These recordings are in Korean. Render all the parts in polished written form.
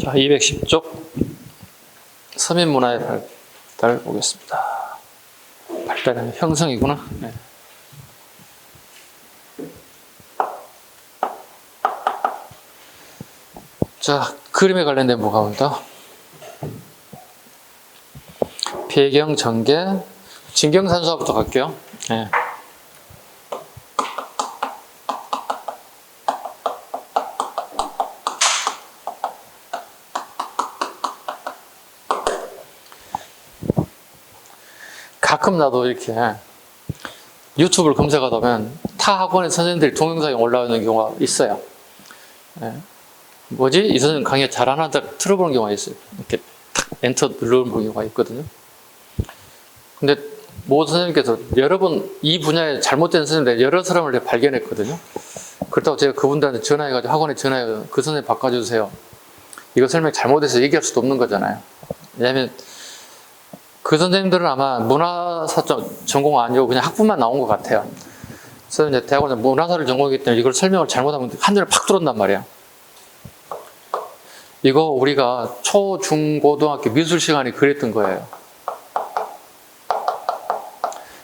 자, 210쪽 서민문화의 발달 보겠습니다. 발달은 형성이구나. 네. 자, 그림에 관련된 뭐가 온다? 배경, 전개, 진경산수화부터 갈게요. 네. 가끔 나도 이렇게 유튜브를 검색하다 보면 타 학원의 선생님들이 동영상이 올라오는 경우가 있어요. 네. 뭐지? 이 선생님 강의 잘하나 틀어보는 경우가 있어요. 이렇게 탁 엔터 누르는 경우가 있거든요. 근데 모 선생님께서 여러 번 이 분야에 잘못된 선생님들 여러 사람을 발견했거든요. 그렇다고 제가 그분들한테 전화해가지고 학원에 전화해서 그 선생님 바꿔주세요. 이거 설명 잘못해서 얘기할 수도 없는 거잖아요. 왜냐하면 그 선생님들은 아마 문화사 전공 아니고 그냥 학부만 나온 것 같아요. 그래서 이제 대학원에서 문화사를 전공하기 때문에 이걸 설명을 잘못하면 한눈에 팍 들어온단 말이야. 이거 우리가 초, 중, 고등학교 미술 시간에 그랬던 거예요.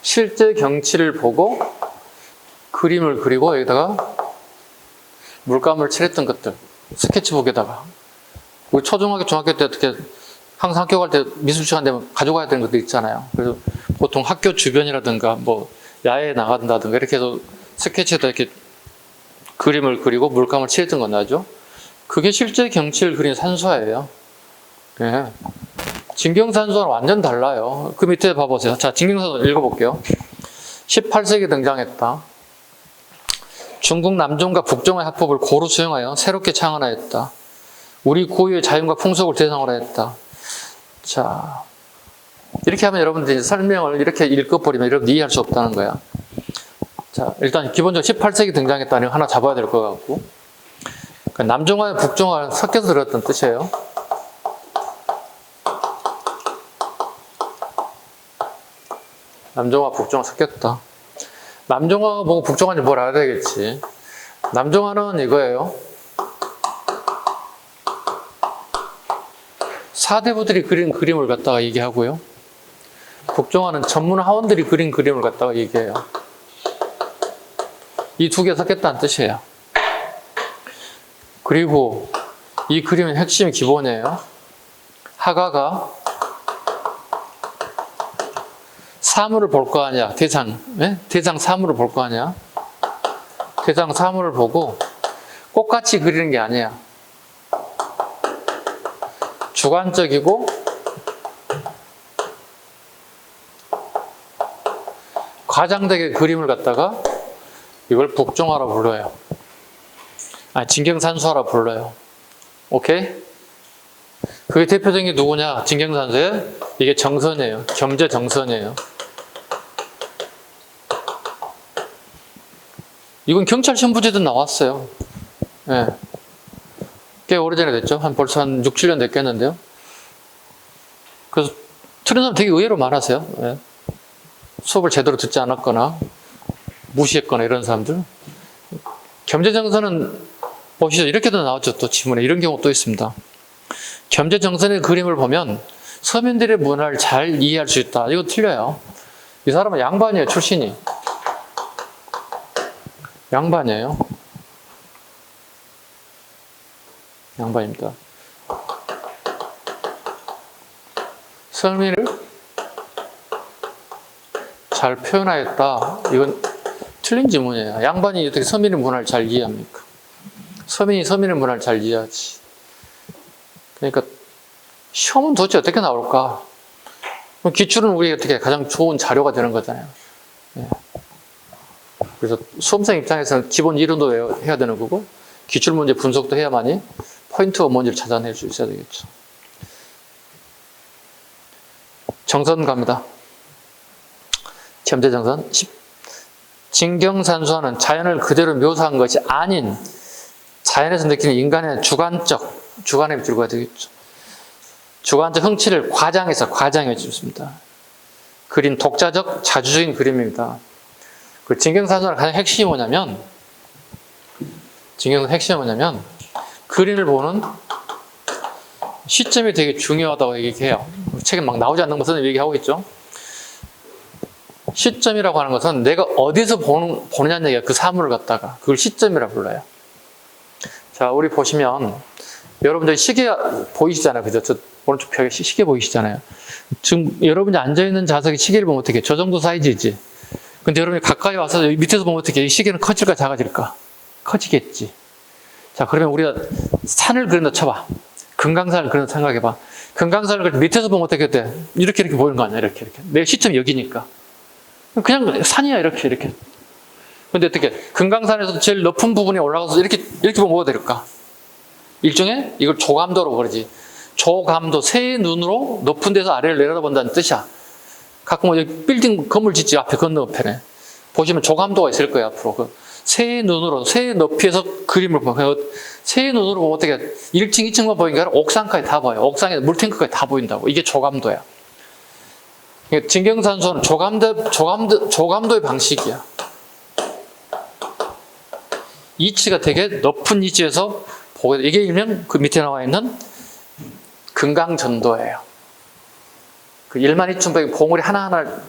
실제 경치를 보고 그림을 그리고 여기다가 물감을 칠했던 것들, 스케치북에다가. 우리 초중학교, 중학교 때 어떻게 항상 학교 갈 때 미술 시간 되면 가져가야 되는 것도 있잖아요. 그래서 보통 학교 주변이라든가 뭐 야외에 나간다든가 이렇게 해서 스케치에다 이렇게 그림을 그리고 물감을 칠했던 건 나죠. 그게 실제 경치를 그린 산수화예요. 예. 진경산수화는 완전 달라요. 그 밑에 봐보세요. 자, 진경산수화 읽어볼게요. 18세기 등장했다. 중국 남종과 북종의 학법을 고루 수용하여 새롭게 창안하였다. 우리 고유의 자연과 풍속을 대상으로 했다. 자, 이렇게 하면 여러분들이 설명을 이렇게 읽어버리면 여러분들 이해할 수 없다는 거야. 자, 일단 기본적으로 18세기 등장했다는 거 하나 잡아야 될 것 같고, 그러니까 남종과 북종을 섞여서 들었던 뜻이에요. 남종과 북종을 섞였다. 남종화가 뭐고 북종화인지 뭘 알아야 되겠지. 남종화는 이거예요. 사대부들이 그린 그림을 갖다가 얘기하고요. 북종화는 전문 하원들이 그린 그림을 갖다가 얘기해요. 이 두 개 섞였다는 뜻이에요. 그리고 이 그림의 핵심 기본이에요. 화가가 사물을 볼 거 아니야. 대상. 네? 대상 사물을 볼 거 아니야. 대상 사물을 보고 똑같이 그리는 게 아니야. 주관적이고 과장되게 그림을 갖다가 이걸 북종화라 불러요. 아니, 진경산수화라 불러요. 오케이? 그게 대표적인 게 누구냐? 진경산수의 이게 정선이에요. 겸재정선이에요. 이건 경찰 시험부제도 나왔어요. 예. 네. 꽤 오래전에 됐죠. 벌써 한 6, 7년 됐겠는데요. 그래서 틀린 사람 되게 의외로 많았어요. 예. 수업을 제대로 듣지 않았거나 무시했거나 이런 사람들. 겸재정선은 보시죠. 이렇게도 나왔죠. 또 지문에 이런 경우 또 있습니다. 겸재정선의 그림을 보면 서민들의 문화를 잘 이해할 수 있다. 이거 틀려요. 이 사람은 양반이에요. 출신이. 양반이에요. 양반입니다. 서민을 잘 표현하였다. 이건 틀린 지문이에요. 양반이 어떻게 서민의 문화를 잘 이해합니까? 서민이 서민의 문화를 잘 이해하지. 그러니까 시험은 도대체 어떻게 나올까? 기출은 우리 어떻게 가장 좋은 자료가 되는 거잖아요. 예. 그래서 수험생 입장에서는 기본 이론도 해야 되는 거고 기출문제 분석도 해야만이 포인트가 뭔지를 찾아낼 수 있어야 되겠죠. 정선 갑니다. 겸재정선. 진경산수화는 자연을 그대로 묘사한 것이 아닌 자연에서 느끼는 인간의 주관에 들어가야 되겠죠. 주관적 흥취를 과장해 줍니다. 그림 독자적, 자주적인 그림입니다. 그 진경산수화의 가장 핵심이 뭐냐면, 그림을 보는 시점이 되게 중요하다고 얘기해요. 책에 막 나오지 않는 것은 얘기하고 있죠. 시점이라고 하는 것은 내가 어디서 보느냐는 얘기야. 그 사물을 갖다가. 그걸 시점이라고 불러요. 자, 우리 보시면 여러분들 시계 보이시잖아요. 그죠? 저 오른쪽 벽에 시계 보이시잖아요. 지금 여러분이 앉아있는 좌석에 시계를 보면 어떻게 해? 저 정도 사이즈지. 근데 여러분이 가까이 와서 밑에서 보면 어떻게 해? 이 시계는 커질까 작아질까? 커지겠지. 자, 그러면 우리가 산을 그린다 쳐봐. 금강산을 그린다 생각해봐. 금강산을 밑에서 보면 어떻게 돼? 이렇게 보이는 거 아니야? 이렇게. 내 시점이 여기니까. 그냥 산이야, 이렇게. 근데 어떻게, 금강산에서 제일 높은 부분에 올라가서 이렇게 보면 뭐가 될까? 일종의, 이걸 조감도로 그러지. 조감도, 새의 눈으로 높은 데서 아래를 내려다본다는 뜻이야. 가끔 여기 빌딩 건물 짓지, 앞에 건너편에. 보시면 조감도가 있을 거예요, 앞으로. 그 새의 눈으로, 새의 높이에서 그림을 보면, 새의 눈으로 보면 어떻게, 1층, 2층만 보이는 게 아니라 옥상까지 다 보여요. 옥상에 물탱크까지 다 보인다고. 이게 조감도야. 진경산소는 조감도의 방식이야. 이치가 되게 높은 위치에서 보게 돼. 이게 일명 그 밑에 나와 있는 금강전도예요. 그 1만2천배의 봉우리 하나하나를 다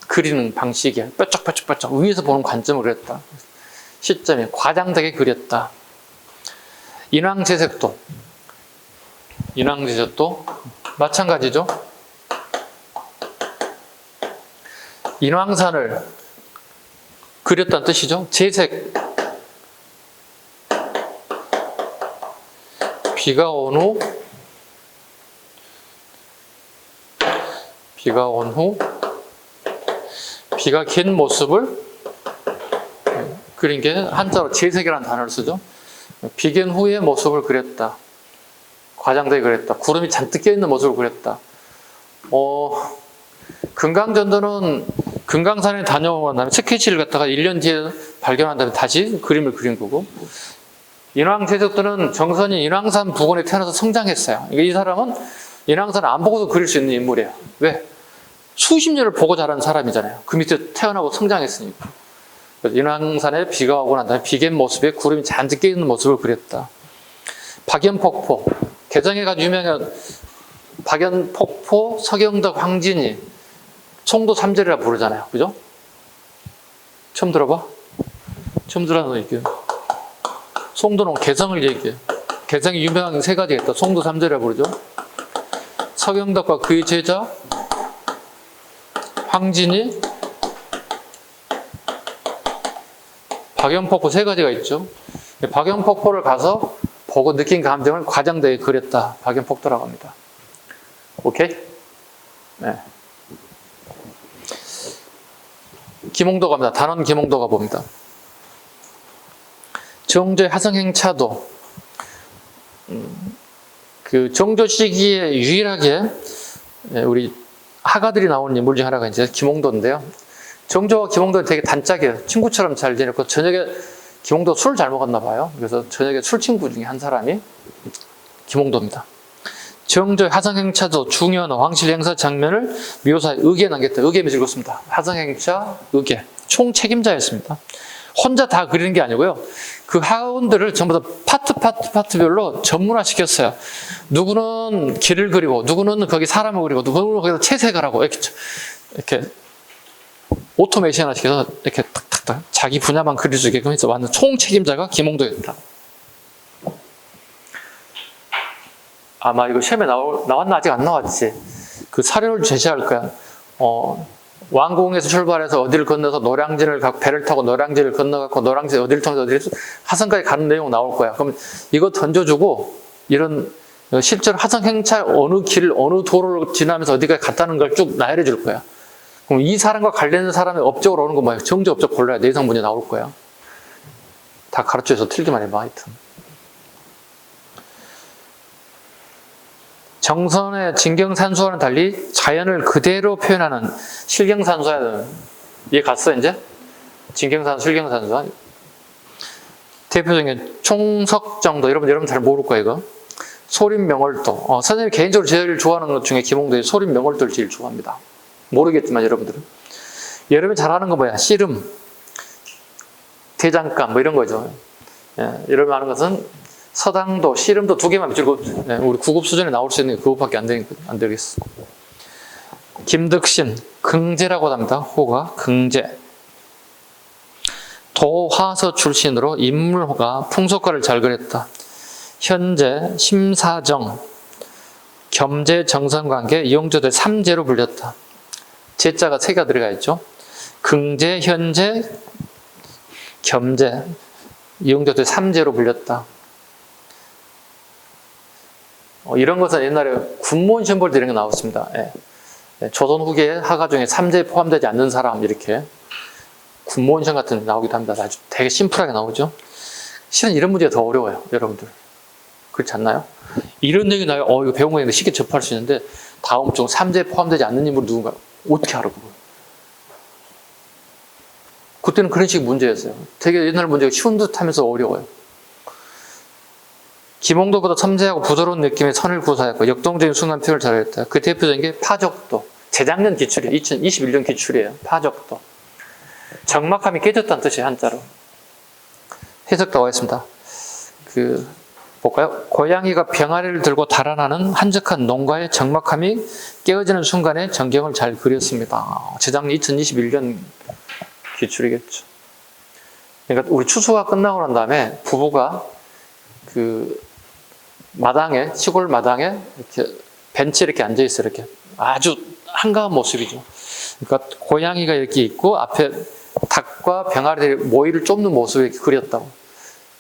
그리는 방식이야. 뾰족뾰족 위에서 보는 관점을 그렸다. 시점이 과장되게 그렸다. 인왕제색도 마찬가지죠. 인왕산을 그렸다는 뜻이죠. 제색. 비가 온 후 비가 갠 모습을 그린 게 한자로 제색이라는 단어를 쓰죠. 비 갠 후의 모습을 그렸다. 과장되게 그렸다. 구름이 잔뜩 껴있는 모습을 그렸다. 금강전도는 금강산에 다녀온 다음에 스케치를 갖다가 1년 뒤에 발견한 다음에 다시 그림을 그린 거고, 인왕제석도는 정선이 인왕산 부근에 태어나서 성장했어요. 그러니까 이 사람은 인왕산을 안 보고도 그릴 수 있는 인물이에요. 왜? 수십 년을 보고 자란 사람이잖아요. 그 밑에 태어나고 성장했으니까. 인왕산에 비가 오고 난 다음에 비갠 모습에 구름이 잔뜩 껴있는 모습을 그렸다. 박연폭포. 개정해가 유명한 박연폭포, 서경덕, 황진이 송도 삼절이라 부르잖아요. 그죠? 처음 들어봐? 처음 들어는 얘기해. 송도는 개성을 얘기해. 개성이 유명한 세 가지가 있다. 송도 삼절이라 부르죠. 서경덕과 그의 제자 황진이, 박연폭포 세 가지가 있죠. 박연폭포를 가서 보고 느낀 감정을 과장되게 그렸다. 박연폭도라고 합니다. 오케이? 네. 김홍도 갑니다. 단원 김홍도가 봅니다. 정조의 화성행차도 그 정조 시기에 유일하게 우리 하가들이 나오는 인물 중 하나가 이제 김홍도인데요. 정조와 김홍도는 되게 단짝이에요. 친구처럼 잘 지냈고 저녁에 김홍도 술 잘 먹었나 봐요. 그래서 저녁에 술 친구 중에 한 사람이 김홍도입니다. 정조의 화성행차도 중요한 황실 행사 장면을 묘사해 의기에 남겼다. 의기에 읽었습니다. 화성행차 의기 총 책임자였습니다. 혼자 다 그리는 게 아니고요. 그 하원들을 전부 다 파트별로 전문화 시켰어요. 누구는 길을 그리고, 누구는 거기 사람을 그리고, 누구는 거기서 채색을 하고, 이렇게 오토메이션화 시켜서 이렇게 탁탁탁 자기 분야만 그릴 수 있게끔 해서 완전 총 책임자가 김홍도였다. 아마 이거 시험에 나왔나? 아직 안 나왔지. 그 사료를 제시할 거야. 왕궁에서 출발해서 어디를 건너서 노량진을 배를 타고 노량진을 건너갖고 노량진 어디를 통해서 어디를 화성까지 가는 내용 나올 거야. 그럼 이거 던져주고 이런 실제로 화성 행차 어느 길 어느 도로를 지나면서 어디까지 갔다는 걸 쭉 나열해 줄 거야. 그럼 이 사람과 관련된 사람의 업적으로 오는 거 뭐야? 정조 업적 골라야 내성 문제 나올 거야. 다 가르쳐서 틀기만 해봐. 하여튼 정선의 진경산수와는 달리 자연을 그대로 표현하는 실경산수야. 이해 갔어 이제? 진경산수, 실경산수. 대표적인 총석정도 여러분 잘 모를 거야 이거. 소림명월도. 선생님이 개인적으로 제일 좋아하는 것 중에 김홍도의 소림명월도를 제일 좋아합니다. 모르겠지만 여러분들은. 여러분이 잘하는 거 뭐야? 씨름, 대장간 뭐 이런 거죠. 예, 여러분 아는 것은 서당도, 씨름도 2개만 밑줄고, 네, 우리 9급 수준에 나올 수 있는 게 그것밖에 안 되겠어. 김득신, 긍제라고 합니다. 호가, 긍제. 도화서 출신으로 인물호가 풍속가를 잘 그렸다. 현재, 심사정, 겸재, 정선관계, 이용조대 3제로 불렸다. 제자가 3개가 들어가 있죠. 긍제, 현재, 겸재, 이용조대 3제로 불렸다. 이런 것은 옛날에 군무원 시험 볼 때 이런 게 나왔습니다. 예. 조선 후기에 하가 중에 3제에 포함되지 않는 사람, 이렇게 군무원 시험 같은 데 나오기도 합니다. 아주 되게 심플하게 나오죠. 실은 이런 문제가 더 어려워요, 여러분들. 그렇지 않나요? 이런 얘기 나요. 이거 배운 거니까 쉽게 접할 수 있는데 다음 중 3제에 포함되지 않는 인물이 누군가 어떻게 알아 그걸? 그때는 그런 식의 문제였어요. 되게 옛날 문제가 쉬운 듯 하면서 어려워요. 김홍도보다 섬세하고 부드러운 느낌의 선을 구사했고 역동적인 순간 표현을 잘했다. 그 대표적인 게 파적도. 재작년 기출이에요. 2021년 기출이에요. 파적도. 적막함이 깨졌다는 뜻이에요. 한자로. 해석 나와 있습니다. 볼까요? 고양이가 병아리를 들고 달아나는 한적한 농가의 적막함이 깨어지는 순간에 전경을 잘 그렸습니다. 재작년 2021년 기출이겠죠. 그러니까 우리 추수가 끝나고 난 다음에 부부가 마당에, 시골 마당에 이렇게 벤치에 이렇게 앉아 있어요. 이렇게 아주 한가한 모습이죠. 그러니까 고양이가 이렇게 있고 앞에 닭과 병아리들이 모이를 쫓는 모습을 이렇게 그렸다고.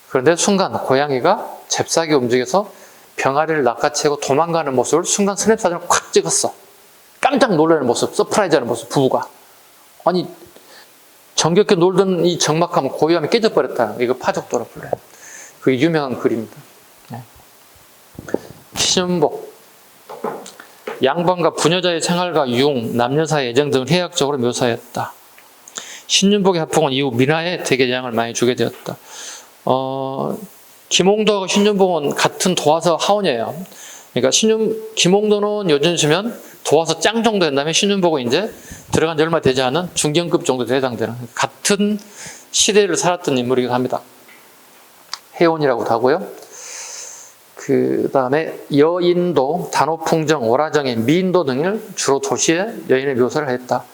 그런데 순간 고양이가 잽싸게 움직여서 병아리를 낚아채고 도망가는 모습을 순간 스냅사진을 콱 찍었어. 깜짝 놀라는 모습, 서프라이즈하는 모습, 부부가. 아니, 정겹게 놀던 이 적막함, 고요함이 깨져버렸다는 거. 이거 파적도라 불러요. 그게 유명한 글입니다. 신윤복. 양반과 부녀자의 생활과 유흥, 남녀 사이의 애정 등을 해학적으로 묘사했다. 신윤복의 하풍은 이후 민화에 되게 영향을 많이 주게 되었다. 김홍도하고 신윤복은 같은 도화서 하원이에요. 그러니까 김홍도는 요즘 치면 도화서 짱 정도 된다면 신윤복은 이제 들어간 지 얼마 되지 않은 중견급 정도 해당되는 같은 시대를 살았던 인물이기도 합니다. 해온이라고도 하고요. 그 다음에 여인도, 단호풍정, 오라정인, 미인도 등을 주로 도시의 여인의 묘사를 했다.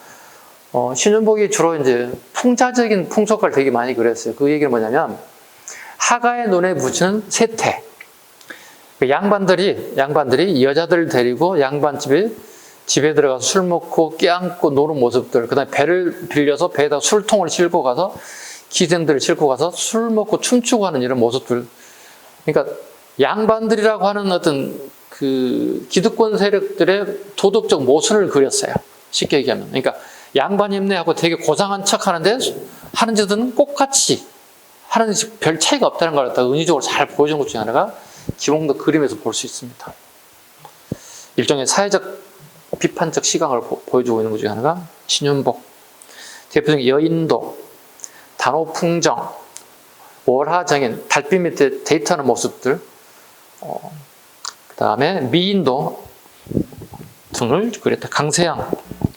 신윤복이 주로 이제 풍자적인 풍속가를 되게 많이 그렸어요. 그 얘기는 뭐냐면 하가의 눈에 붙이는 세태. 양반들이 여자들을 데리고 집에 들어가서 술 먹고 껴안고 노는 모습들, 그 다음에 배를 빌려서 배에다 술통을 싣고 가서 기생들을 싣고 가서 술 먹고 춤추고 하는 이런 모습들. 그러니까 양반들이라고 하는 어떤 기득권 세력들의 도덕적 모순을 그렸어요. 쉽게 얘기하면. 그러니까 양반 입내하고 되게 고상한 척 하는데 하는 짓은 똑같이 하는 짓 별 차이가 없다는 걸 갖다가 은유적으로 잘 보여준 것 중에 하나가 김홍도 그림에서 볼 수 있습니다. 일종의 사회적 비판적 시각을 보여주고 있는 것 중에 하나가 신윤복. 대표적인 여인도, 단호풍정, 월하정인, 달빛 밑에 데이트하는 모습들, 그 다음에 미인도 등을 그렸다. 강세양,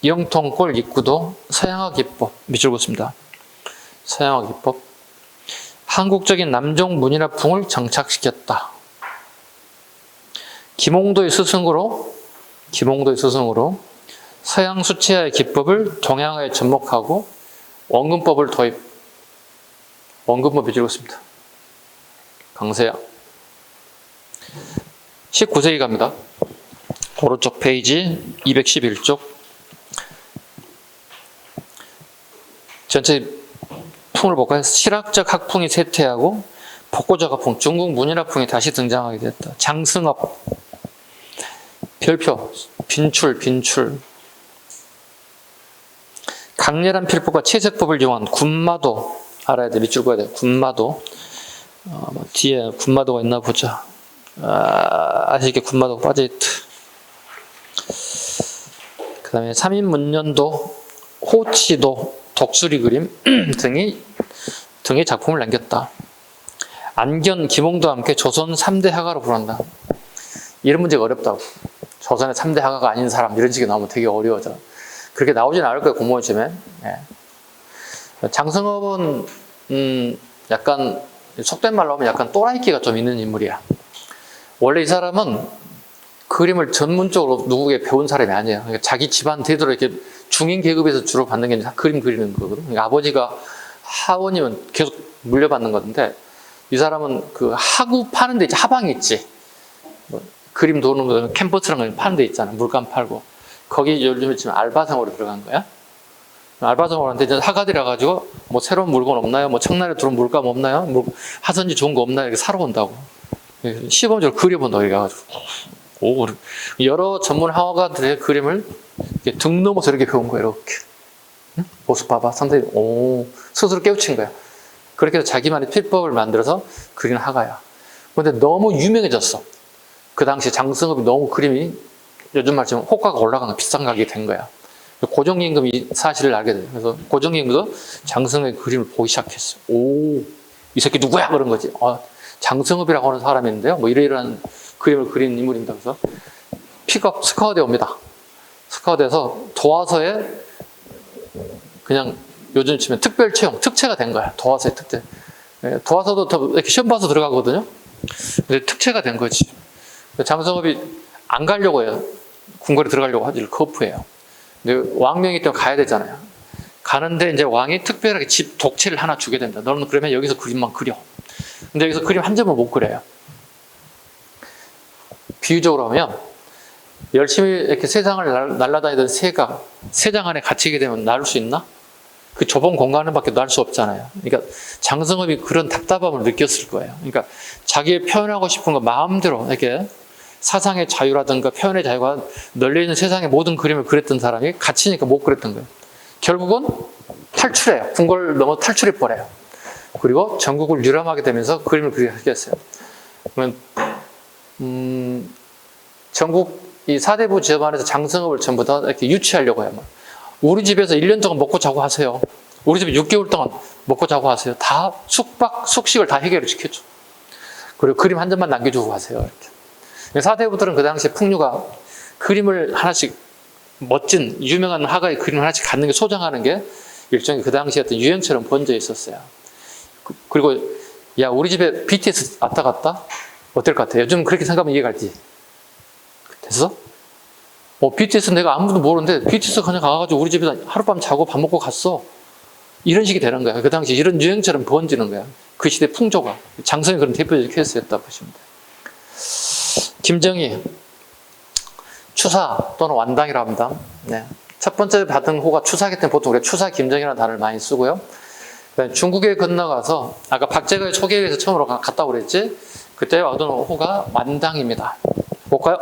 영통골 입구도, 서양화 기법, 밑줄 긋습니다. 서양화 기법. 한국적인 남종 문인화풍을 정착시켰다. 김홍도의 스승으로 서양 수채화의 기법을 동양화에 접목하고 원근법을 도입. 원근법 밑줄 긋습니다. 강세양. 19세기 갑니다. 오른쪽 페이지 211쪽. 전체 풍을 볼까요? 실학적 학풍이 쇠퇴하고 복고적 학풍, 중국 문인학풍이 다시 등장하게 됐다. 장승업, 별표, 빈출. 강렬한 필법과 채색법을 이용한 군마도, 알아야 돼. 밑줄 그어야 돼. 군마도. 뒤에 군마도가 있나 보자. 아쉽게 군마도가 빠져있다. 그 다음에 삼인문년도, 호치도, 독수리 그림 등의 작품을 남겼다. 안견, 김홍도와 함께 조선 3대 화가로 부른다. 이런 문제가 어렵다고. 조선의 3대 화가가 아닌 사람 이런 식이 나오면 되게 어려워져. 그렇게 나오진 않을 거예요, 공무원 시험에. 예. 장승업은 약간 속된 말로 하면 약간 또라이끼가 좀 있는 인물이야. 원래 이 사람은 그림을 전문적으로 누구에게 배운 사람이 아니에요. 그러니까 자기 집안 대대로 이렇게 중인 계급에서 주로 받는 게 그림 그리는 거거든. 그러니까 아버지가 하원이면 계속 물려받는 건데, 이 사람은 그 하구 파는 데 있지, 하방이 있지. 뭐 그림 도는 거, 캔버스랑 거 파는 데 있잖아. 물감 팔고. 거기 요즘에 지금 알바생으로 들어간 거야. 알바생으로 하는데 이제 하가들이라 가지고 뭐 새로운 물건 없나요? 뭐 청날에 들어온 물감 없나요? 뭐 하선지 좋은 거 없나요? 이렇게 사러 온다고. 시범적으로 그려본다고 이래가지고. 오, 여러 전문 화가들의 그림을 이렇게 등 넘어서 이렇게 배운 거예요. 이렇게. 응? 모습 봐봐. 상당히, 스스로 깨우친 거야. 그렇게 해서 자기만의 필법을 만들어서 그리는 화가야. 근데 너무 유명해졌어. 그 당시 장승업이 너무 그림이 요즘 말처럼 호가가 올라가는 비싼 가격이 된 거야. 고종임금이 사실을 알게 돼. 그래서 고종임금도 장승업의 그림을 보기 시작했어. 오, 이 새끼 누구야? 그런 거지. 장승업이라고 하는 사람인데요. 뭐 이러이러한 그림을 그린 인물입니다. 그래서 픽업 스카우트에 옵니다. 스카우트에서 도화서에 그냥 요즘 치면 특별 채용, 특채가 된 거야. 도화서의 특채. 도화서도 더 이렇게 시험 봐서 들어가거든요. 근데 특채가 된 거지. 장승업이 안 가려고 해요. 궁궐에 들어가려고 하지. 거부해요. 근데 왕명이 때문에 가야 되잖아요. 가는데 이제 왕이 특별하게 집 독채를 하나 주게 된다. 너는 그러면 여기서 그림만 그려. 근데 여기서 그림 한 점을 못 그려요. 비유적으로 하면 열심히 이렇게 세상을 날아다니던 새가 새장 안에 갇히게 되면 나올 수 있나? 그 좁은 공간에 밖에 날 수 없잖아요. 그러니까 장승업이 그런 답답함을 느꼈을 거예요. 그러니까 자기 표현하고 싶은 거 마음대로 이렇게 사상의 자유라든가 표현의 자유가 널려있는 세상의 모든 그림을 그렸던 사람이 갇히니까 못 그렸던 거예요. 결국은 탈출해요. 궁궐을 넘어 탈출해버려요. 그리고 전국을 유람하게 되면서 그림을 그리게 하겠어요. 그러면 전국 이 사대부 지역안에서 장승업을 전부 다 이렇게 유치하려고 해요. 우리 집에서 1년 동안 먹고 자고 하세요. 우리 집에 6개월 동안 먹고 자고 하세요. 다 숙식을 다 해결을 시켜줘. 그리고 그림 한 점만 남겨주고 하세요. 이렇게. 사대부들은 그 당시에 풍류가 그림을 하나씩 멋진 유명한 화가의 그림을 하나씩 갖는 게 소장하는 게 일종의 그 당시 어떤 유행처럼 번져 있었어요. 그리고 야 우리 집에 BTS 왔다 갔다 어떨 것 같아? 요즘 그렇게 생각하면 이해갈지. 됐어? BTS 내가 아무도 모르는데 BTS 그냥 가가지고 우리 집에 하룻밤 자고 밥 먹고 갔어. 이런 식이 되는 거야. 그 당시 이런 유행처럼 번지는 거야. 그 시대 풍조가. 장성이 그런 대표적 케이스였다 보시면 돼요. 김정희, 추사 또는 완당이라고 합니다. 네. 첫 번째 받은 호가 추사기 때문에 보통 우리가 추사 김정희라는 단어를 많이 쓰고요. 중국에 건너가서 아까 박제가의 초계에서 처음으로 갔다고 그랬지. 그때 얻은 호가 완당입니다. 볼까요?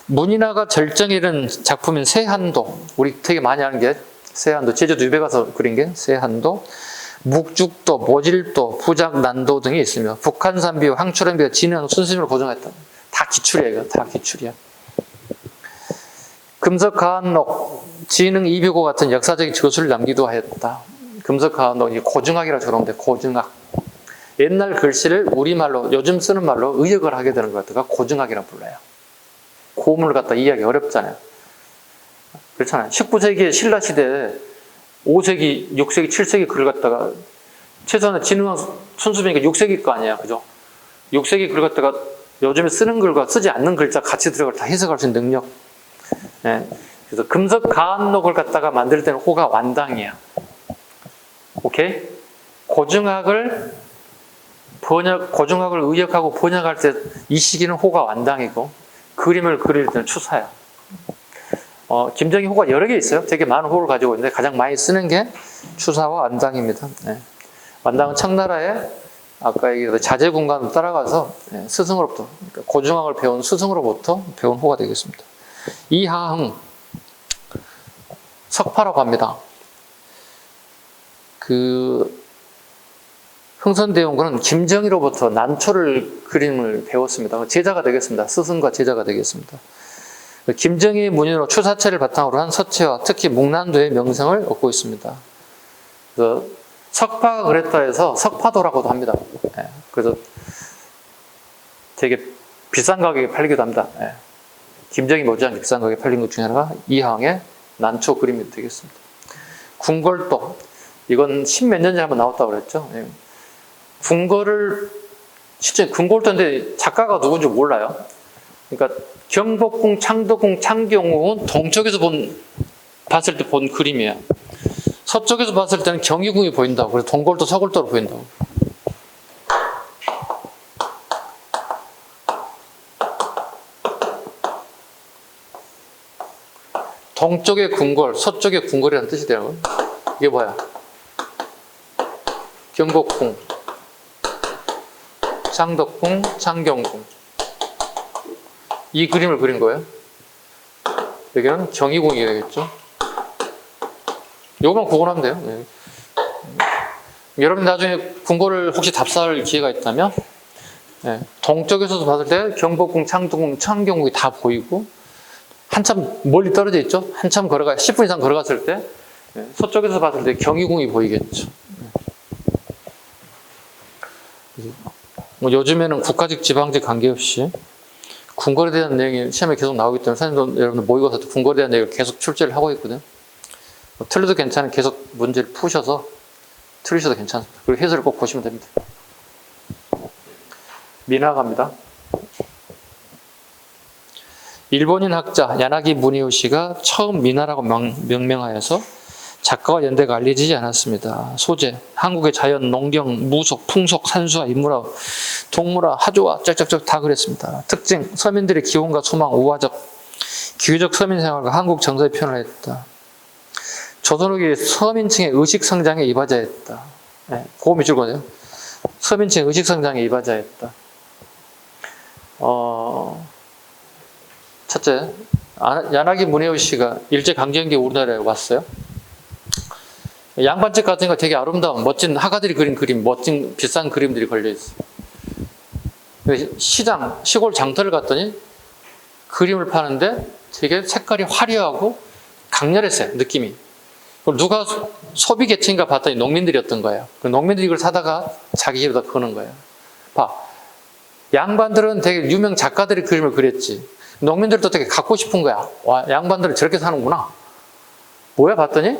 문인화가 절정에 이른 작품인 세한도, 우리 되게 많이 아는 게 세한도, 제주도 유배 가서 그린 게 세한도, 묵죽도, 모질도, 부작난도 등이 있으며 북한산비와 황초련비가 진흥 순수심을 고정했다. 다 기출이에요. 다 기출이야. 금석가한록, 진흥 이비고 같은 역사적인 저술을 남기도 하였다. 금석가한록, 고증학이라고 저러는데 고증학. 옛날 글씨를 우리말로, 요즘 쓰는 말로 의역을 하게 되는 것 같아가 고증학이라고 불러요. 고문을 갖다 이해하기 어렵잖아요. 그렇잖아요. 19세기의 신라시대에 5세기, 6세기, 7세기 글을 갖다가 최소한 진흥학 순수비니까 6세기 거 아니야. 그죠? 6세기 글 갖다가 요즘에 쓰는 글과 쓰지 않는 글자 같이 들어갈 다 해석할 수 있는 능력. 네. 그래서 금석가한록을 갖다가 만들 때는 호가 완당이야. 오케이? 고증학을 의역하고 번역할 때 이 시기는 호가 완당이고 그림을 그릴 때는 추사야. 김정희 호가 여러 개 있어요. 되게 많은 호를 가지고 있는데 가장 많이 쓰는 게 추사와 완당입니다. 네. 완당은 청나라의 아까 얘기했던 자제군관을 따라가서 스승으로부터, 그러니까 고증학을 배운 스승으로부터 배운 호가 되겠습니다. 이하흥, 석파라고 합니다. 흥선대원군은 김정희로부터 난초를 그림을 배웠습니다. 제자가 되겠습니다. 스승과 제자가 되겠습니다. 김정희의 문인으로 추사체를 바탕으로 한 서체와 특히 묵난도의 명성을 얻고 있습니다. 석파가 그랬다 해서 석파도라고도 합니다. 그래서 되게 비싼 가격에 팔리기도 합니다. 김정희 못지않게 비싼 가격에 팔린 것 중에 하나가 이항의 난초 그림이 되겠습니다. 궁궐도, 이건 십몇 년 전에 한번 나왔다고 그랬죠. 궁궐을 실제 궁궐 때인데 작가가 누군지 몰라요. 그러니까 경복궁, 창덕궁, 창경궁은 동쪽에서 봤을 때 본 그림이에요. 서쪽에서 봤을 때는 경희궁이 보인다고. 그래서 동골도 서골도로 보인다고. 동쪽의 궁궐, 서쪽의 궁궐이라는 뜻이 되는 이게 뭐야? 경복궁, 창덕궁, 창경궁. 이 그림을 그린 거예요. 여기는 경희궁이 되겠죠. 요거만 구분하면 돼요. 네. 여러분 나중에 궁궐을 혹시 답사할 기회가 있다면 네. 동쪽에서도 봤을 때 경복궁, 창덕궁, 창경궁이 다 보이고 한참 멀리 떨어져 있죠. 한참 10분 이상 걸어갔을 때 네. 서쪽에서 봤을 때 경희궁이 보이겠죠. 뭐 요즘에는 국가직, 지방직 관계없이 궁궐에 대한 내용이 시험에 계속 나오기 때문에 선생님도 여러분들 모의고사 때 궁궐에 대한 얘기를 계속 출제를 하고 있거든요. 틀려도 괜찮은 계속 문제를 푸셔서 틀리셔도 괜찮습니다. 그리고 해설을 꼭 보시면 됩니다. 미나가입니다. 일본인 학자 야나기 무니오시가 처음 미나라고 명명하여서 작가와 연대가 알려지지 않았습니다. 소재, 한국의 자연, 농경, 무속, 풍속, 산수화, 인문화, 동물화, 하조화 쩍쩍쩍 다 그랬습니다. 특징, 서민들의 기원과 소망, 우화적, 기후적 서민 생활과 한국 정서의 표현을 했다. 조선 후기 서민층의 의식성장에 이바지했다. 네, 그거 밑줄 거네요. 서민층의 의식성장에 이바지했다. 첫째, 야나기 무네오시가 일제강점기에 우리나라에 왔어요. 양반집 같은 거 되게 아름다운 멋진 화가들이 그린 그림, 멋진 비싼 그림들이 걸려있어요. 시장, 시골 장터를 갔더니 그림을 파는데 되게 색깔이 화려하고 강렬했어요, 느낌이. 누가 소비 계층인가 봤더니 농민들이었던 거예요. 농민들이 이걸 사다가 자기 집에다 거는 거예요. 봐. 양반들은 되게 유명 작가들이 그림을 그렸지. 농민들도 되게 갖고 싶은 거야. 와, 양반들은 저렇게 사는구나. 뭐야? 봤더니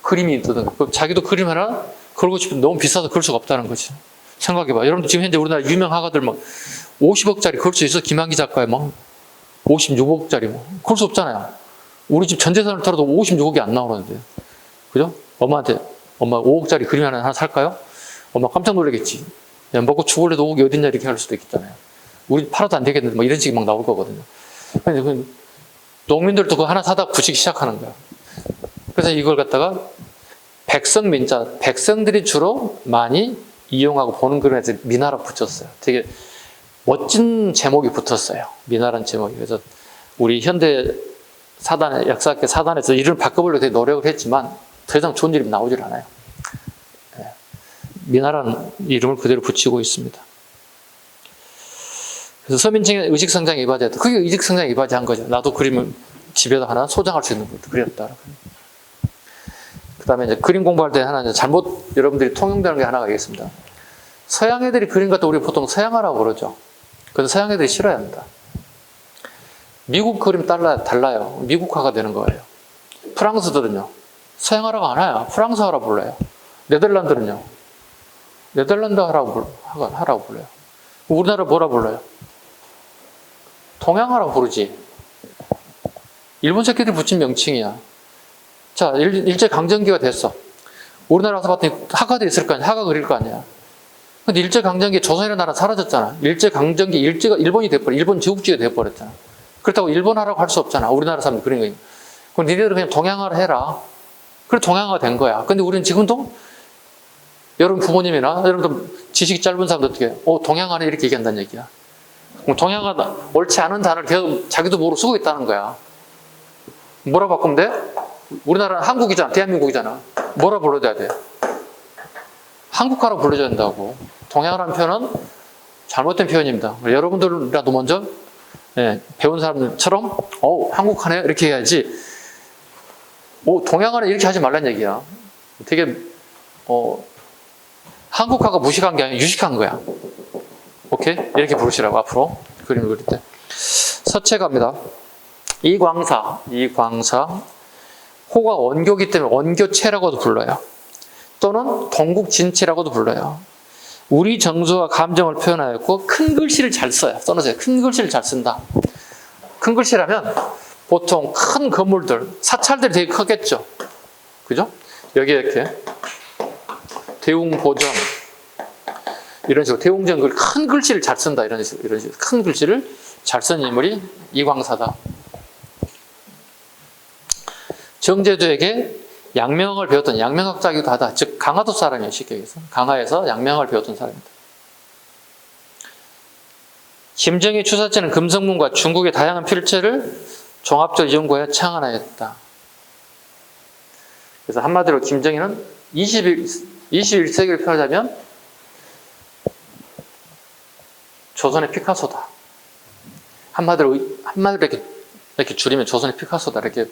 그림이 있거든. 자기도 그림 하나 걸고 싶은데 너무 비싸서 그럴 수가 없다는 거지. 생각해봐. 여러분들 지금 현재 우리나라 유명 화가들 뭐 50억짜리 그럴 수 있어. 김한기 작가의 뭐 56억짜리 뭐. 그럴 수 없잖아요. 우리 집 전 재산을 털어도 56억이 안 나오는데. 그죠? 엄마한테, 엄마 5억짜리 그림 하나 살까요? 엄마 깜짝 놀라겠지. 야, 먹고 죽을래도 5억이 어딨냐 이렇게 할 수도 있겠잖아요. 우리 팔아도 안 되겠는데 뭐 이런 식이 막 나올 거거든요. 농민들도 그거 하나 사다 붙이기 시작하는 거야. 그래서 이걸 갖다가 백성민자, 백성들이 주로 많이 이용하고 보는 그림에서 미나라 붙였어요. 되게 멋진 제목이 붙었어요. 미나라는 제목이. 그래서 우리 현대 사단에, 역사학계 사단에서 이름을 바꿔보려고 되게 노력을 했지만 더 이상 좋은 이름이 나오질 않아요. 미나라는 이름을 그대로 붙이고 있습니다. 그래서 서민층의 의식성장에 이바지했다. 그게 의식성장에 이바지한 거죠. 나도 그림을 집에다 하나 소장할 수 있는 것도 그렸다. 그 다음에 이제 그림 공부할 때 하나 잘못 여러분들이 통용되는 게 하나가 있겠습니다. 서양 애들이 그림 같은 우리 보통 서양화라고 그러죠. 그래서 서양 애들이 싫어야 합니다. 미국 그림 달라요. 미국화가 되는 거예요. 프랑스들은요. 서양화라고 안 해요. 프랑스화라 불러요. 네덜란드는요. 네덜란드화라고 불러요. 우리나라 뭐라 불러요? 동양화라고 부르지. 일본 새끼들이 붙인 명칭이야. 자, 일제강점기가 됐어. 우리나라 와서 봤더니 화가들이 있을 거 아니야. 화가 그릴 거 아니야. 근데 일제강점기에 조선이라는 나라 사라졌잖아. 일제강점기 일제가 일본이 돼버려. 일본 제국주의가 돼버렸잖아. 그렇다고 일본화라고 할 수 없잖아. 우리나라 사람들 그린 거니까. 그럼 니네들은 그냥 동양화를 해라. 그래 동양화가 된 거야. 근데 우리는 지금도 여러분 부모님이나 여러분들 지식이 짧은 사람들 어떻게 동양화는 이렇게 얘기한다는 얘기야. 동양화가 옳지 않은 단어를 계속 자기도 모르고 쓰고 있다는 거야. 뭐라 바꾸면 돼? 우리나라는 한국이잖아. 대한민국이잖아. 뭐라 불러줘야 돼? 한국화로 불러줘야 된다고. 동양화라는 표현은 잘못된 표현입니다. 여러분들이라도 먼저 배운 사람들처럼 한국화네 이렇게 해야지. 동양화는 이렇게 하지 말란 얘기야. 되게 한국화가 무식한 게 아니라 유식한 거야. 오케이? 이렇게 부르시라고 앞으로 그림을 그릴 때. 서체가입니다. 이광사 호가 원교기 때문에 원교체라고도 불러요. 또는 동국진치라고도 불러요. 우리 정서와 감정을 표현하였고 큰 글씨를 잘 써요. 써놓으세요. 큰 글씨를 잘 쓴다. 큰 글씨라면 보통 큰 건물들, 사찰들이 되게 크겠죠. 그죠? 여기에 이렇게 대웅보정 이런 식으로 대웅전 큰 글씨를 잘 쓴다. 이런 식으로 큰 글씨를 잘 쓴 인물이 이광사다. 정제도에게 양명을 배웠던 양명학자이기도 하다. 즉 강화도 사람이에요. 쉽게 얘기해서. 강화에서 양명을 배웠던 사람입니다. 김정희 추사체는 금성문과 중국의 다양한 필체를 종합적으로 연구하여 창안하였다. 그래서 한마디로 김정희는 21세기를 표현하자면 조선의 피카소다. 한마디로 이렇게 줄이면 조선의 피카소다. 이렇게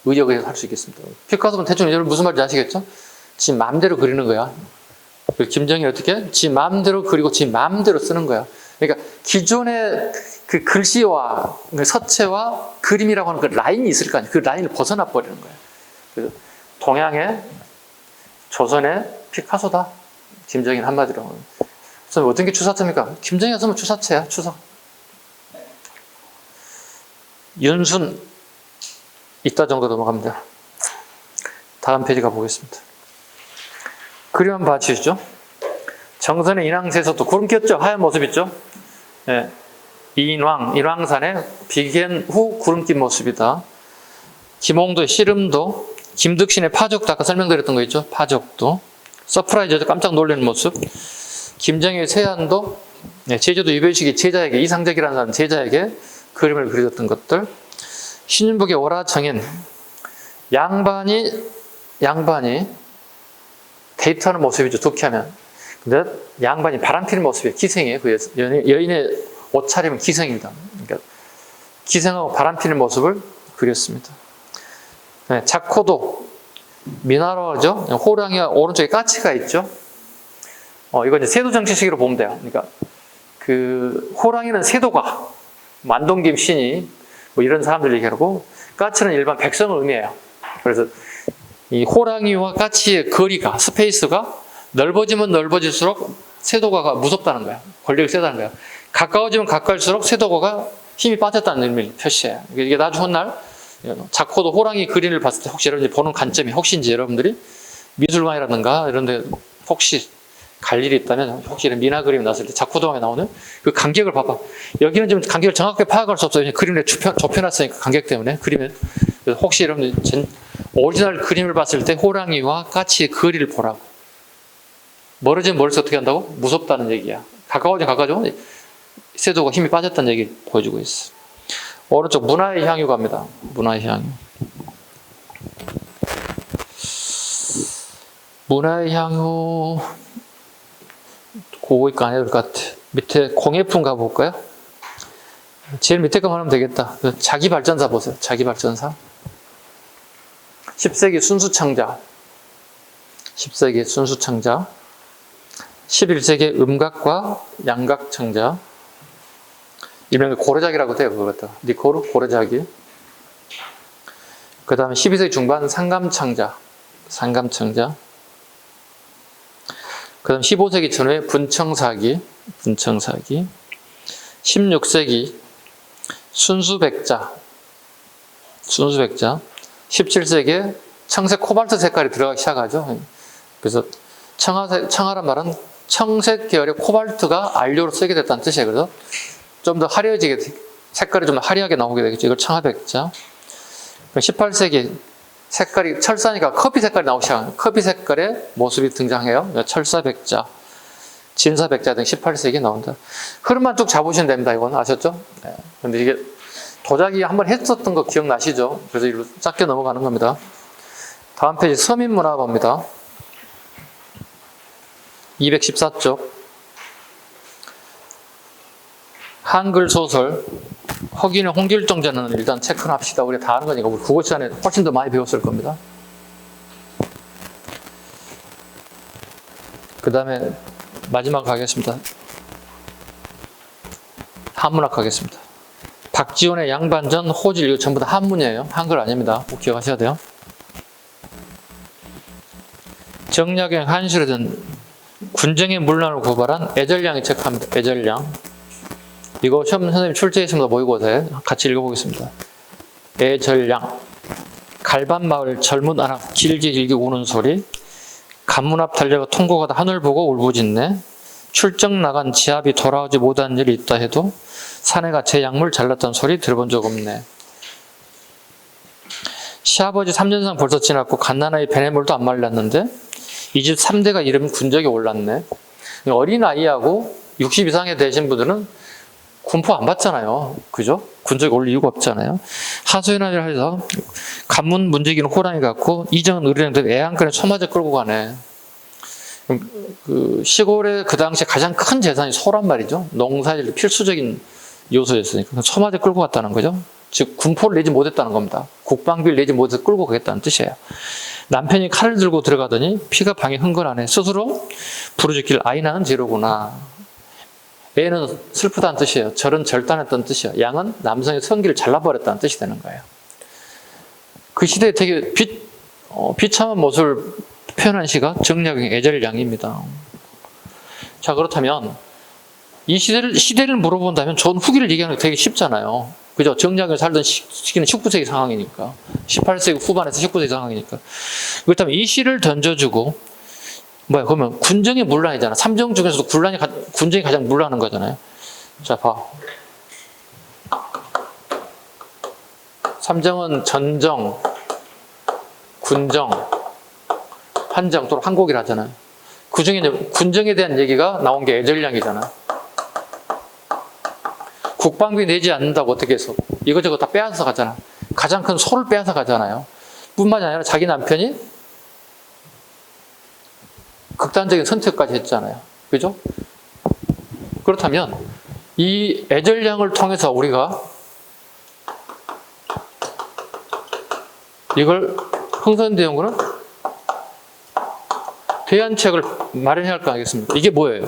의역을 할 수 있겠습니다. 피카소는 대충 여러분 무슨 말인지 아시겠죠? 지 마음대로 그리는 거야. 김정희는 어떻게? 지 마음대로 그리고 지 마음대로 쓰는 거야. 그러니까 기존의 그 글씨와 서체와 그림이라고 하는 그 라인이 있을 거 아니에요. 그 라인을 벗어나 버리는 거예요. 그래서 동양의 조선의 피카소다. 김정희는 한마디로. 그래서 어떤 게 추사체입니까? 김정희가 쓰면 추사체야. 추사. 윤순 이따 정도 넘어갑니다. 다음 페이지 가보겠습니다. 그림 한번 봐주시죠. 정선의 인왕새에서도 구름 꼈죠? 하얀 모습 있죠? 네. 인왕산의 비견 후 구름 낀 모습이다. 김홍도의 씨름도, 김득신의 파죽도 아까 설명드렸던 거 있죠? 파죽도. 서프라이즈에서 깜짝 놀라는 모습. 김정희의 세안도, 네. 제주도 유별식이 제자에게, 이상적이라는 사람 제자에게 그림을 그려줬던 것들. 신윤복의 오라정인, 양반이 데이트하는 모습이죠. 독해하면. 근데 양반이 바람피는 모습이에요. 기생이에요. 그 여인의 옷차림은 기생입니다. 그러니까 기생하고 바람피는 모습을 그렸습니다. 네, 자코도 미나로죠. 호랑이와 오른쪽에 까치가 있죠. 이거 이제 세도 정치식으로 보면 돼요. 그러니까 그 호랑이는 세도가 만동김 신이 뭐 이런 사람들 얘기하고 까치는 일반 백성을 의미해요. 그래서 이 호랑이와 까치의 거리가 스페이스가 넓어지면 넓어질수록 세도가가 무섭다는 거야. 권력이 세다는 거야. 가까워지면 가까울수록 세도가가 힘이 빠졌다는 의미를 표시해요. 이게 나중 훗날 자코도 호랑이 그림을 봤을 때 혹시 여러분들이 보는 관점이 혹시 여러분들이 미술관이라든가 이런 데 혹시 갈 일이 있다면 혹시 이런 미나 그림이 나왔을 때 자코도강에 나오는 그 간격을 봐봐. 여기는 지금 간격을 정확하게 파악할 수 없어요. 그림에 좁혀놨으니까 간격 때문에 그림에. 그래서 혹시 여러분들 오리지널 그림을 봤을 때 호랑이와 까치의 거리를 보라고. 멀어지면 멀어서 어떻게 한다고? 무섭다는 얘기야. 가까워지면 가까워지면 세도가 힘이 빠졌다는 얘기를 보여주고 있어. 오른쪽 문화의 향유 갑니다. 문화의 향유. 문화의 향유 그거 있고 안 해도 될 것 같아. 밑에 공예품 가볼까요? 제일 밑에 거만 하면 되겠다. 자기 발전사 보세요. 자기 발전사. 10세기 순수창자. 10세기 순수창자. 11세기 음각과 양각창자. 일명 고래자기라고 돼요. 그거 같다. 니코르 고래자기. 그 다음에 12세기 중반 상감창자. 상감창자. 그 다음 15세기 전후에 분청사기. 16세기 순수백자. 17세기에 청색 코발트 색깔이 들어가기 시작하죠. 그래서 청아란 말은 청색 계열의 코발트가 안료로 쓰게 됐다는 뜻이에요. 그래서 좀 더 화려해지게, 색깔이 좀 더 화려하게 나오게 되겠죠. 이걸 청아백자. 18세기 색깔이 철사니까 커피 색깔이 나오기 시작해요. 커피 색깔의 모습이 등장해요. 철사백자, 진사백자 등 18세기에 나온다. 흐름만 쭉 잡으시면 됩니다. 이건 아셨죠? 네. 근데 이게 도자기 한번 했었던 거 기억나시죠? 그래서 이로 짧게 넘어가는 겁니다. 다음 페이지 서민문화 봅니다. 214쪽. 한글 소설 허균의 홍길동전은 일단 체크는 합시다. 우리 다 아는 거니까 우리 국어 시간에 훨씬 더 많이 배웠을 겁니다. 그 다음에 마지막 가겠습니다. 한문학 가겠습니다. 박지원의 양반전, 호질 이거 전부 다 한문이에요. 한글 아닙니다. 꼭 기억하셔야 돼요. 정약용 한실에 든 군정의 문란을 고발한 애절량이 체크합니다. 애절량. 이거 시험 선생님 출제했습니다. 모의고사에 같이 읽어보겠습니다. 애절량. 갈반마을 젊은 아낙 길게 우는 소리. 관문 앞 달려가 통곡하다 하늘 보고 울부짖네. 출정 나간 지압이 돌아오지 못한 일이 있다 해도 사내가 제 약물 잘랐던 소리 들어본 적 없네. 시아버지 3년상 벌써 지났고 갓난아이 베네물도 안 말랐는데 이 집 3대가 이름 군적이 올랐네. 어린아이하고 60 이상에 되신 분들은 군포 안 받잖아요. 그죠? 군적이 올 이유가 없잖아요. 하소연하려 해서 관문 문제기는 호랑이 같고 이정은 의뢰인들 애 한 끈에 처맞아 끌고 가네. 그 시골에 그 당시에 가장 큰 재산이 소란 말이죠. 농사일 필수적인 요소였으니까 처맞아 끌고 갔다는 거죠. 즉 군포를 내지 못했다는 겁니다. 국방비를 내지 못해서 끌고 가겠다는 뜻이에요. 남편이 칼을 들고 들어가더니 피가 방에 흥건하네. 스스로 부르짖길 아이 낳은 죄로구나. 애는 슬프다는 뜻이에요. 절은 절단했다는 뜻이에요. 양은 남성의 성기를 잘라버렸다는 뜻이 되는 거예요. 그 시대에 되게 비참한 모습을 표현한 시가 정약용의 애절량입니다. 자, 그렇다면 이 시대를 물어본다면 좋은 후기를 얘기하는 게 되게 쉽잖아요. 그죠? 정약용이 살던 시기는 19세기 상황이니까. 18세기 후반에서 19세기 상황이니까. 그렇다면 이 시를 던져주고, 그러면 군정의 문란이잖아. 삼정 중에서도 군정이 가장 문란한 거잖아요. 자, 봐. 삼정은 전정, 군정, 한정, 또는 한국이라 하잖아요. 그 중에 군정에 대한 얘기가 나온 게 애절량이잖아. 국방비 내지 않는다고 어떻게 해서 이거저거 다 빼앗아서 가잖아. 가장 큰 소를 빼앗아 가잖아요. 뿐만이 아니라 자기 남편이 극단적인 선택까지 했잖아요. 그죠? 그렇다면 이 애절량을 통해서 우리가 이걸 흥선대원군은 대안책을 마련해야 할 거 아니겠습니까? 이게 뭐예요?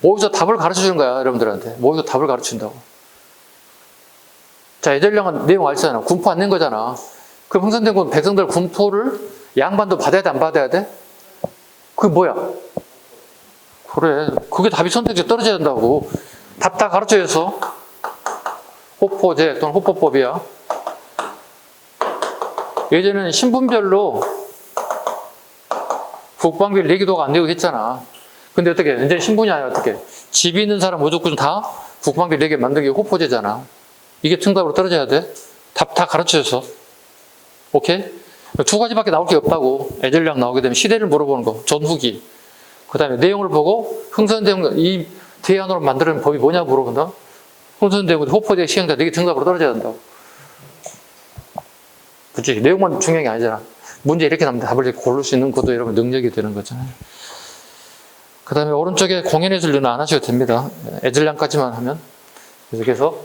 모의고사 답을 가르쳐주는 거야, 여러분들한테. 모의고사 답을 가르친다고. 자, 애절량은 내용 알잖아. 군포 안 낸 거잖아. 그럼 흥선대원군 백성들 군포를 양반도 받아야 돼, 안 받아야 돼? 그게 뭐야? 그래. 그게 답이 선택지 떨어져야 된다고. 답 다 가르쳐줘서 호포제 또는 호포법이야. 예전에는 신분별로 국방비를 내기도가 안 내고 했잖아. 근데 어떻게, 이제 신분이 아니라 어떻게, 집이 있는 사람 무조건 다 국방비 내게 만들기 호포제잖아. 이게 정답으로 떨어져야 돼. 답 다 가르쳐줘서. 오케이? 두 가지밖에 나올 게 없다고. 애절량 나오게 되면 시대를 물어보는 거, 전후기. 그 다음에 내용을 보고 흥선대원군 이 대안으로 만드는 법이 뭐냐고 물어본다. 흥선대원군 호포제 시행자 이게 정답으로 떨어져야 된다고. 그치? 내용만 중요한 게 아니잖아. 문제 이렇게 나면 답을 고를 수 있는 것도 여러분 능력이 되는 거잖아요. 그 다음에 오른쪽에 공연예술료는 안 하셔도 됩니다. 애절량까지만 하면. 그래서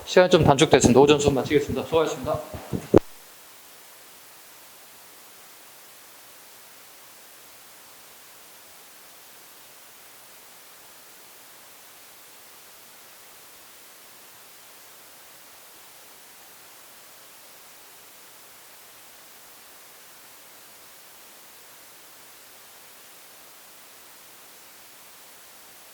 시간이 좀 단축됐습니다. 오전 수업 마치겠습니다. 수고하셨습니다.